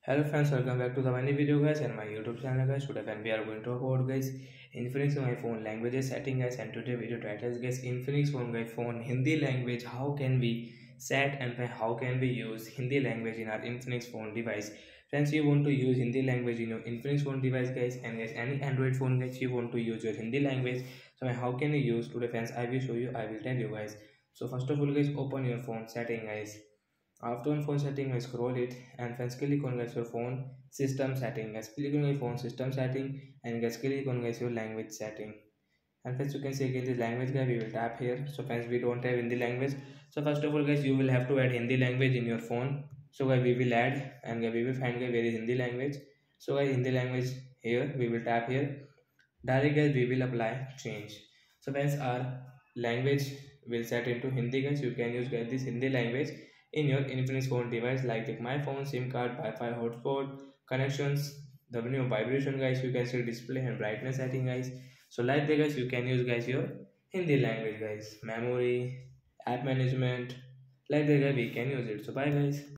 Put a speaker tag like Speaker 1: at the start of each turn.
Speaker 1: Hello friends, welcome back to the many video guys and my YouTube channel guys. Today when we are going to talk about guys Infinix my phone languages setting guys, and today video title is guys Infinix phone guys phone Hindi language. How can we set and how can we use Hindi language in our Infinix phone device? Friends, you want to use Hindi language in your Infinix phone device guys, and guys any Android phone guys you want to use your Hindi language. So how can you use today friends? I will show you. I will tell you guys. So first of all guys, open your phone setting guys. After on phone setting, I scroll it and first click on guys your phone system setting. Guys click on your phone system setting and guys click on guys your language setting. And first you can see again the language guy, we will tap here. So friends, we don't have Hindi language. So first of all guys, you will have to add Hindi language in your phone. So guys, we will add and guys, we will find guys where is Hindi language. So guys, Hindi language here, we will tap here. Direct guys, we will apply change. So friends, our language will set into Hindi guys. You can use guys this Hindi language in your Infinix phone device like my phone, SIM card, Wi-Fi hotspot, connections, the new vibration guys. You can see display and brightness setting guys. So like that guys, you can use guys your Hindi language guys, memory, app management, like that guys we can use it. So bye guys.